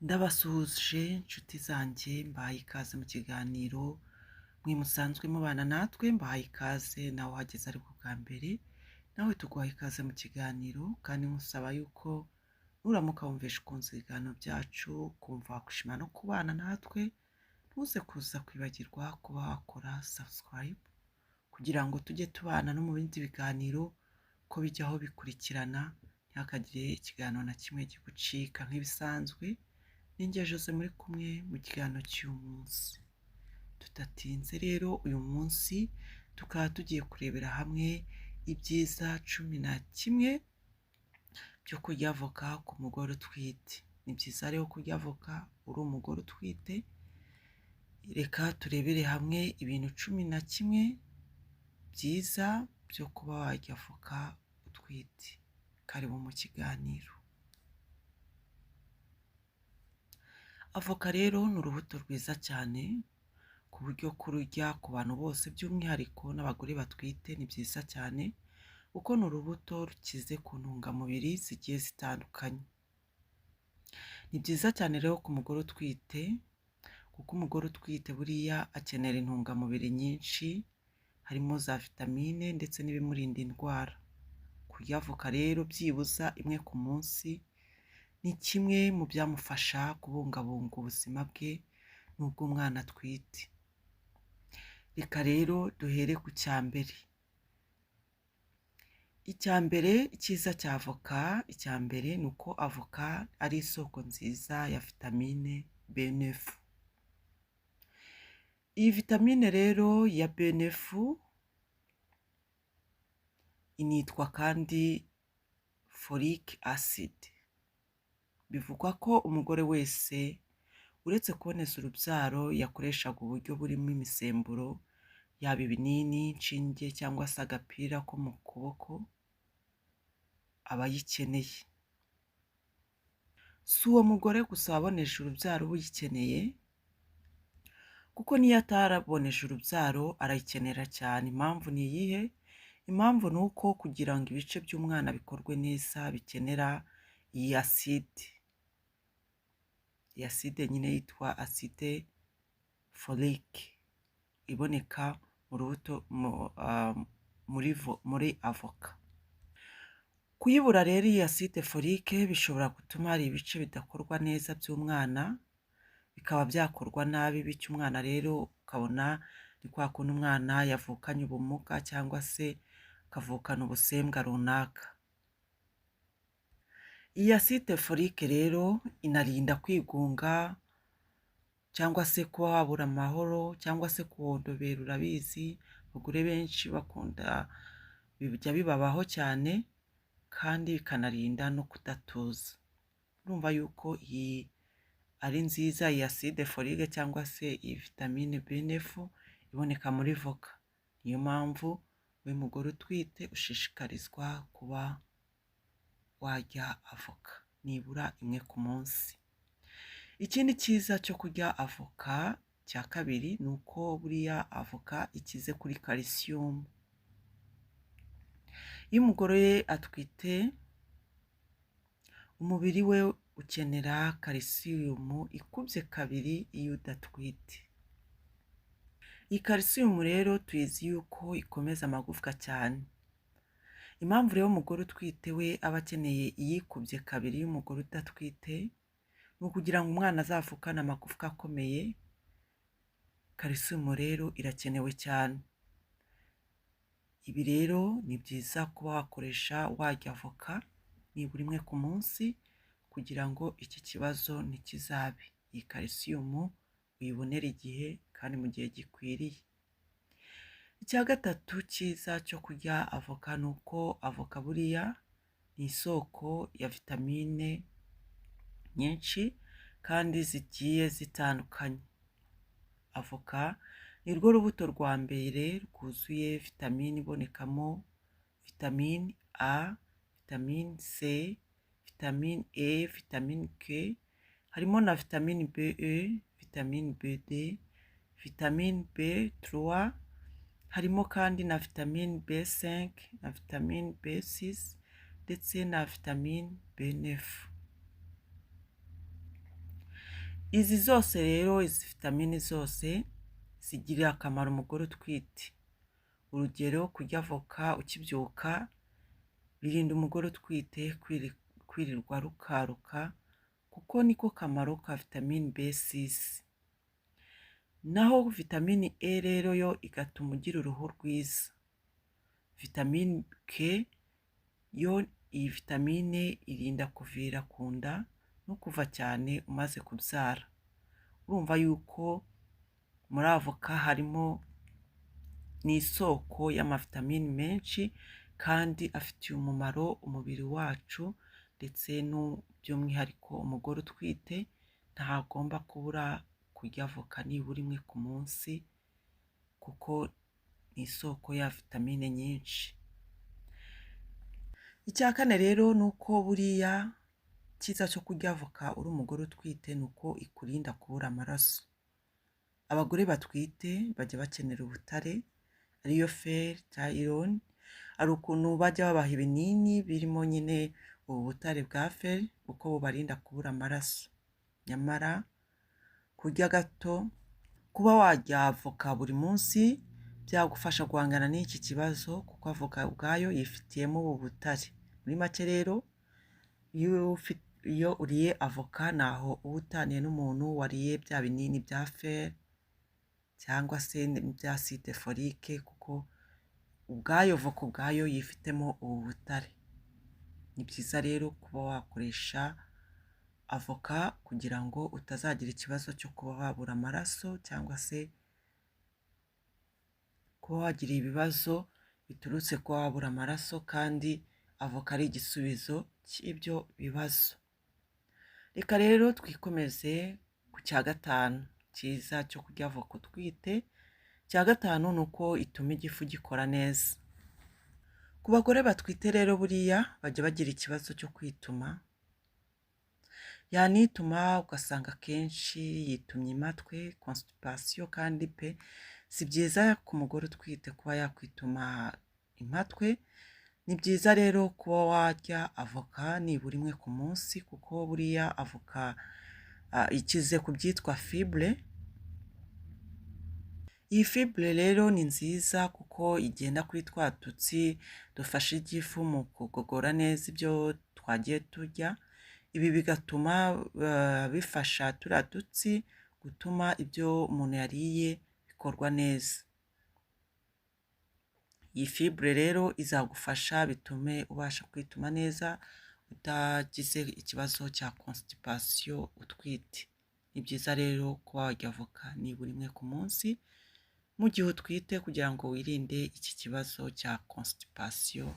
Ndabasuhuje nshuti zanjye mbahaye ikaze mu kiganiro mwe musanzwe mubana natwe mbahaye ikaze nawe uhageze ari bwa mbere nawe tuguhaye ikaze mu kiganiro kandi musaba yuko nuramuka wumvishe ukunze ibiganiro byacu kumva wakwishima no kubana natwe ntuze kuza kwibagirwa kuba wakora subscribe kugira ngo tujye tubana no mu bindi biganiro ko bijyaho bikurikirana ntihakagire ikiganiro na kimwe gigucika nk'ibisanzwe. Ninjye Jose muri kumwe mu kiganiro cy'uyu munsi. Tudatinze rero uyu munsi tukaba tugiye kurebera hamwe ibyiza 11 byo kurya avoka ku mugore utwite. Ni byiza rero kurya avoka uri umugore utwite. Reka turebere hamwe ibintu 11 byiza byo kuba warya avoka utwite. Karibu mu kiganiro. Avoka rero ni urubuto rwiza cyane ku buryo kururya ku bantu bose by'umwihariko n'abagore batwite ni byiza cyane kuko ni urubuto rukize ku ntungamubiri zigiye zitandukanye. Ni byiza cyane rero ku mugore utwite kuko umugore utwite buriya akenera intungamubiri nyinshi harimo za vitamine ndetse n'ibimurinda indwara. Kurya avoka rero byibuza imwe ku munsi ni kimwe mu byamufasha kubungabunga ubuzima bwe n'ubw'umwana atwite. Reka rero duhere ku cyambere. Icyambere icyiza cya avoka, icyambere ni uko avoka ari isoko nziza ya vitamine B9. Iyi vitamine rero ya B9 initwa kandi folic acid. Bivugwa ko umugore wese uretse kuboneza urubyaro yakoreshaga uburyo burimo imisemburo yaba ibinini, inshinge cyangwa se agapira ko mu kuboko aba ayikeneye. Si uwo mugore gusa waboneje urubyaro uba uyikeneye kuko niyo ataraboneje urubyaro arayikenera cyane. Impamvu ni iyihe? Impamvu ni uko kugira ngo ibice by'umwana bikorwe neza bikenera iyi acide. Iyi acide nyine yitwa acide folique iboneka mu rubuto muri avoka. Kuyibura rero iyi acide folique bishobora gutuma hari ibice bidakorwa neza by'umwana bikaba byakorwa nabi, bityo umwana rero ukabona ni kwa kundi umwana yavukanye ubumuga cyangwa se akavukana ubusembwa runaka. Iyi acide folique rero inarinda kwigunga cyangwa se kuba wabura amahoro cyangwa se kuwondobera. Urabizi abagore benshi bakunda bijya bibabaho cyane kandi bikanarinda no kudatuza. Urumva yuko iyi ari nziza, iyi acide folique cyangwa se iyi vitamine B9 iboneka muri voka. Niyo mpamvu we mugore utwite ushishikarizwa kuba warya avoka nibura imwe ku munsi. Ikindi cyiza cyo kurya avoka cya kabiri ni uko buriya avoka ikize kuri calcium. Iyo umugore atwite umubiri we ukenera calcium ikubye kabiri iyo udatwite. Iyi calcium rero tuyizi yuko ikomeza amagufwa cyane. Impamvu rero umugore utwite we aba akeneye iyikubye kabiri y'umugore udatwite ni ukugira ngo umwana azavukane amagufwa akomeye. Calcium rero irakenewe cyane. Ibi rero ni byiza kuba wakoresha warya avoka nibura imwe ku munsi kugira ngo iki kibazo ntikizabe. Iyi calcium uyibonera igihe kandi mu gihe gikwiriye. Icya gatatu cyiza cyo kurya avoka ni uko avoka buriya ni isoko ya vitamine nyinshi kandi zigiye zitandukanye. Avoka ni rwo rubuto rwa mbere rwuzuye vitamine ibonekamo vitamine A, vitamine C, vitamine E, vitamine K, harimo na vitamine BE, vitamine BD, vitamine B3, harimo kandi na vitamine B5 na vitamine B6 ndetse na vitamine B9. Izi zose rero, izi vitamine zose zigirira akamaro umugore utwite. Urugero, kurya avoka ukibyuka birinda umugore utwite kwirirwa rukaruka, kuko niko kamaro ka vitamine B6. Naho vitamine E rero yo igatuma ugira uruhu rwiza. Vitamine K yo, iyi vitamine irinda kuvira ku nda no kuva cyane umaze kubyara. Urumva yuko muri avoka harimo n'isoko y'amavitamine menshi kandi afitiye umumaro umubiri wacu, ndetse by'umwihariko umugore utwite ntagomba kubura kurya avoka nibura imwe ku munsi, kuko ni isoko ya vitamine nyinshi. Icya kane rero ni uko buriya cyiza cyo kurya avoka uri umugore utwite ni uko ikurinda kubura amaraso. Abagore batwite bajya bakenera ubutare ariyo fer, iron. Hari ukuntu bajya babaha ibinini birimo nyine ubu butare bwa fer kuko bubarinda kubura amaraso. Nyamara kurya gato, kuba warya avoka buri munsi byagufasha guhangana n'iki kibazo, kuko avoka ubwayo yifitiyemo ubu butare. Muri make rero, iyo uriye avoka ntaho uba utaniye n'umuntu wariye bya binini bya fer cyangwa se bya acide folique, kuko ubwayo avoka ubwayo yifitemo ubu butare. Ni byiza rero kuba wakoresha avoka kugira ngo utazagira ikibazo cyo kuba wabura amaraso, cyangwa se kuba wagira ibibazo biturutse kuba wabura amaraso, kandi avoka ari igisubizo cy'ibyo bibazo. Reka rero twikomeze ku cya gatanu cyiza cyo kurya avoka utwite. Icya gatanu ni uko ituma igifu gikora neza. Ku bagore batwite rero buriya bajya bagira ikibazo cyo kwituma, yanituma ugasanga akenshi yitumye imatwe, constipation, kandi pe si byiza ku mugore utwite kuba yakwituma impatwe. Ni byiza rero kuba warya avoka nibura imwe ku munsi, kuko buriya avoka ikize ku byitwa fibre. Iyi fibre rero ni nziza kuko igenda kuri twa dutsi dufasha igifu mu kugogora neza ibyo twagiye turya. Ibi bigatuma bifasha turiya dutsi gutuma ibyo umuntu yariye bikorwa neza. Iyi fibre rero izagufasha bitume ubasha kwituma neza, utagize ikibazo cya constipation utwite. Ni byiza rero kuba warya avoka nibura imwe ku munsi mu gihe utwite, kugira ngo wirinde iki kibazo cya constipation.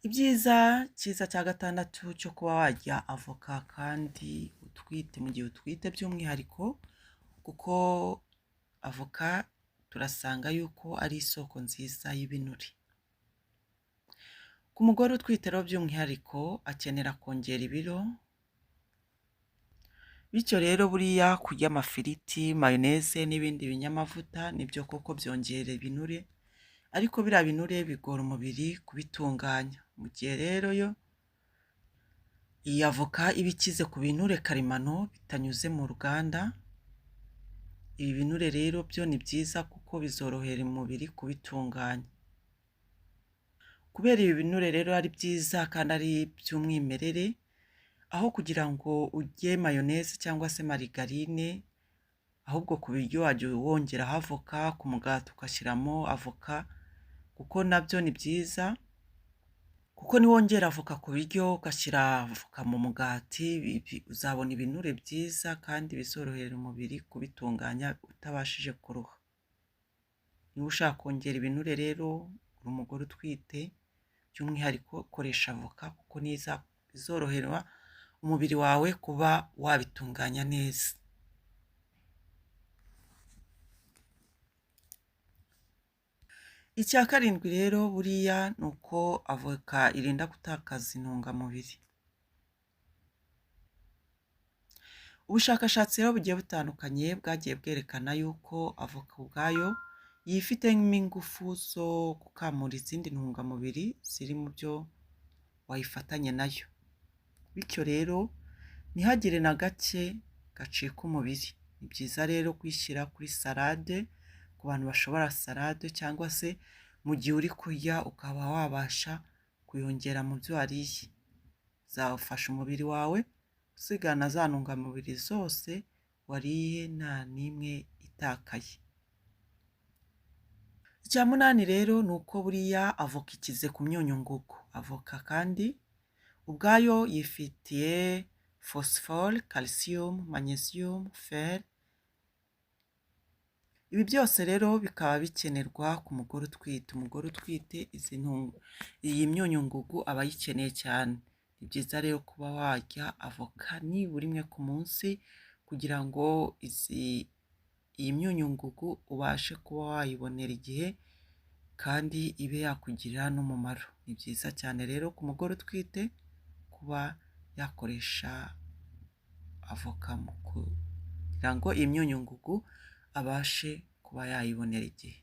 Ibyiza, cyiza cya gatandatu cyo kuba warya avoka kandi utwite, mu gihe utwite by'umwihariko, kuko avoka turasanga yuko ari isoko nziza y'ibinure. Ku mugore utwite rero by'umwihariko akenera kongera ibiro, bityo rero buriya kurya amafiriti, mayoneze n'ibindi binyamavuta nibyo koko byongera ibinure, ariko biriya binure bigora umubiri kubitunganya. Mu gihe rero yo iyi avoka iba ikize ku binure karemano bitanyuze mu ruganda. Ibi binure rero byo ni byiza kuko bizorohera umubiri kubitunganya. Kubera ibi binure rero ari byiza kandi ari by'umwimerere, aho kugira ngo urye mayoneze cyangwa se marigarine, ahubwo ku biryo wajya wongeraho avoka, ku mugati ugashyiramo avoka, kuko nabyo ni byiza. Kuko niwongera avoka ku biryo ugashyira avoka mu mugati, uzabona ibinure byiza kandi bizorohera umubiri kubitunganya utabashije kuruha. Niba ushaka kongera ibinure rero uri umugore utwite, by'umwihariko koresha avoka, kuko niza izorohera umubiri wawe kuba wabitunganya neza. Icya karindwi rero buriya ni uko avoka irinda gutakaza intungamubiri. Ubushakashatsi rero bugiye butandukanye bwagiye bwerekana yuko avoka ubwayo yifitemo ingufu zo gukamura izindi ntungamubiri ziri mu byo wayifatanye nayo. Bityo rero ntihagire na gake gacika umubiri. Ni byiza rero kwishyira kuri salade ku bantu bashobora salade, cyangwa se mu gihe uri kurya ukaba wabasha kuyongera mu byo wariye, zafasha umubiri wawe usigana za ntungamubiri zose wariye nta n'imwe itakaye. Icya munani rero ni uko buriya avoka ikize ku myunyungugu. Avoka kandi ubwayo yifitiye phosphore, calcium, magnesium, fer. Ibi byose rero bikaba bikenerwa ku mugore utwite. Umugore utwite iyi myunyungugu aba ayikeneye cyane. Ni byiza rero kuba warya avoka nibura imwe ku munsi kugira ngo iyi myunyungugu ubashe kuba wayibonera igihe kandi ibe yakugirira n'umumaro. Ni byiza cyane rero ku mugore utwite kuba yakoresha avoka mu kugira ngo iyi myunyungugu abashe kuba yayibonera igihe.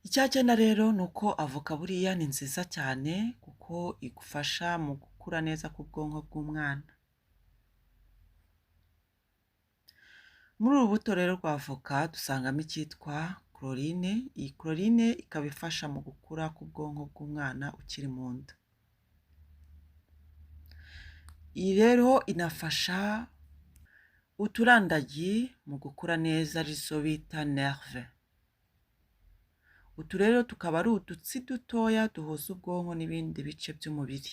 Icya cyenda rero ni uko avoka buriya ni nziza cyane kuko igufasha mu gukura neza k'ubwonko bw'umwana. Muri uru buto rero rwa avoka dusangamo icyitwa chlorine. Iyi chlorine ikaba ifasha mu gukura k'ubwonko bw'umwana ukiri mu nda. Iyi rero inafasha uturandagi mu gukura neza arizo bita nerve. Utu rero tukaba ari udutsi dutoya duhuza ubwonko n'ibindi bice by'umubiri.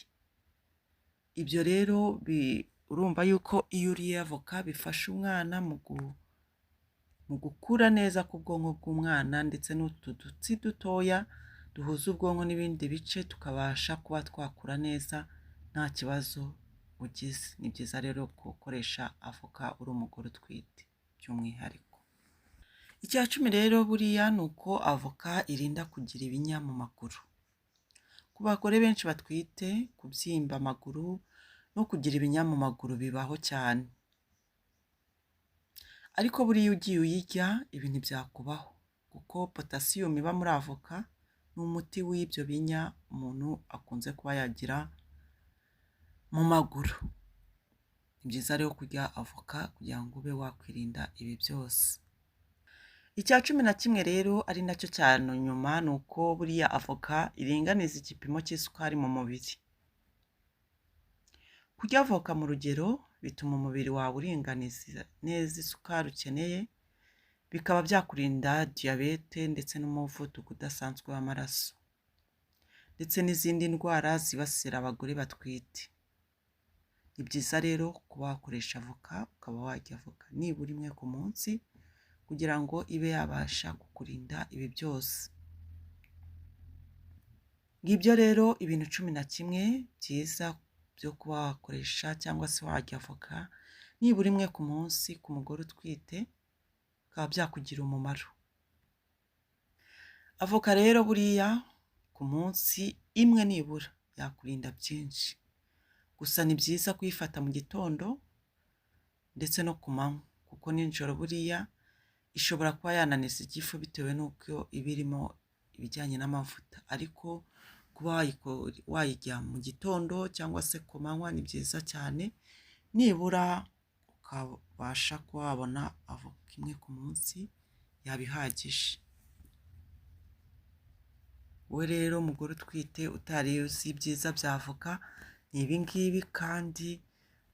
Ibyo rero urumva yuko iyo uriye avoka bifasha umwana mu gukura neza k'ubwonko bw'umwana, ndetse n'utu dutsi dutoya duhuza ubwonko n'ibindi bice tukabasha kuba twakura neza nta kibazo ugize. Ni byiza rero gukoresha avoka uri umugore utwite by'umwihariko. Icya cumi rero buriya ni uko avoka irinda kugira ibinya mu maguru. Ku bagore benshi batwite kubyimba amaguru no kugira ibinya mu maguru bibaho cyane, ariko buriya ugiye uyirya ibi ntibyakubaho kuko potasiyumu iba muri avoka ni umuti w'ibyo binya umuntu akunze kuba yagira mu maguru. Ni byiza rero kurya avoka kugira ngo ube wakwirinda ibi byose. Icya cumi na kimwe rero ari nacyo cyane nyuma ni uko buriya avoka iringaniza igipimo cy'isukari mu mubiri. Kurya avoka mu rugero bituma umubiri wawe uringaniza neza isukari ukeneye, bikaba byakurinda diyabete ndetse n'umuvuduko udasanzwe w'amaraso ndetse n'izindi ndwara zibasira abagore batwite. Ni byiza rero kuba wakoresha avoka, ukaba warya avoka nibura imwe ku munsi kugira ngo ibe yabasha kukurinda ibi byose. Ngibyo rero ibintu 11 byiza byo kuba wakoresha cyangwa se warya avoka nibura imwe ku munsi ku mugore utwite, bikaba byakugira umumaro. Avoka rero buriya ku munsi imwe nibura yakurinda byinshi, gusa ni byiza kuyifata mu gitondo ndetse no ku manywa kuko nijoro buriya ishobora kuba yananiza igifu bitewe n'uko iba irimo ibijyanye n'amavuta, ariko kuba wayijya mu gitondo cyangwa se ku manywa ni byiza cyane, nibura ukabasha kuba wabona avoka imwe ku munsi yaba ihagije. We rero umugore utwite utari uzi ibyiza bya avoka ni ibi ngibi, kandi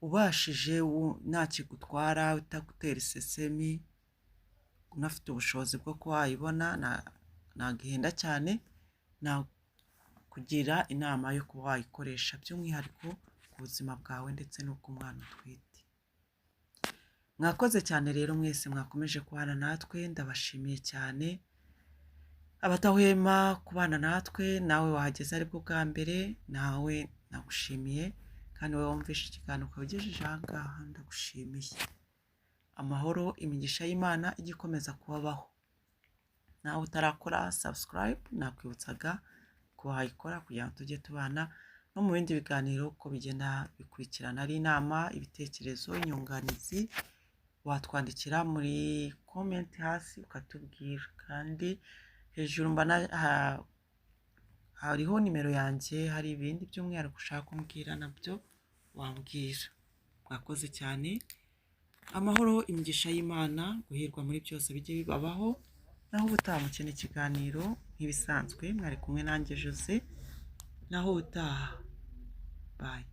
ubashije nta kigutwara utagutera isesemi, unafite ubushobozi bwo kuba wayibona ntabwo ihenda cyane, nakugira inama yo kuba wayikoresha by'umwihariko ku buzima bwawe ndetse n'ubw'umwana utwite. Mwakoze cyane rero mwese mwakomeje kubana natwe, ndabashimiye cyane. Abatahwema kubana natwe, nawe wahageze aribwo bwa mbere, nawe nagushimiye, kandi wowe wumvishe ikiganiro ukaba ugejeje aha ngaha ndagushimiye. Amahoro, imigisha y'Imana ijya ikomeza kubabaho. Nawe utarakora subscribe nakwibutsaga ko wayikora kugira ngo tujye tubana no mu bindi biganiro uko bigenda bikurikirana. Ari inama, ibitekerezo, inyunganizi, watwandikira muri comment hasi ukatubwira, kandi hejuru hariho nimero yanjye, hari ibindi by'umwihariko ushaka kumbwira nabyo wambwira. mwakoze cyane. Amahoro, imigisha y'Imana, guhirwa muri byose bijye bibabaho. Naho ubutaha mu kindi kiganiro nk'ibisanzwe mwari kumwe nanjye Jose. Naho ubutaha. Bye.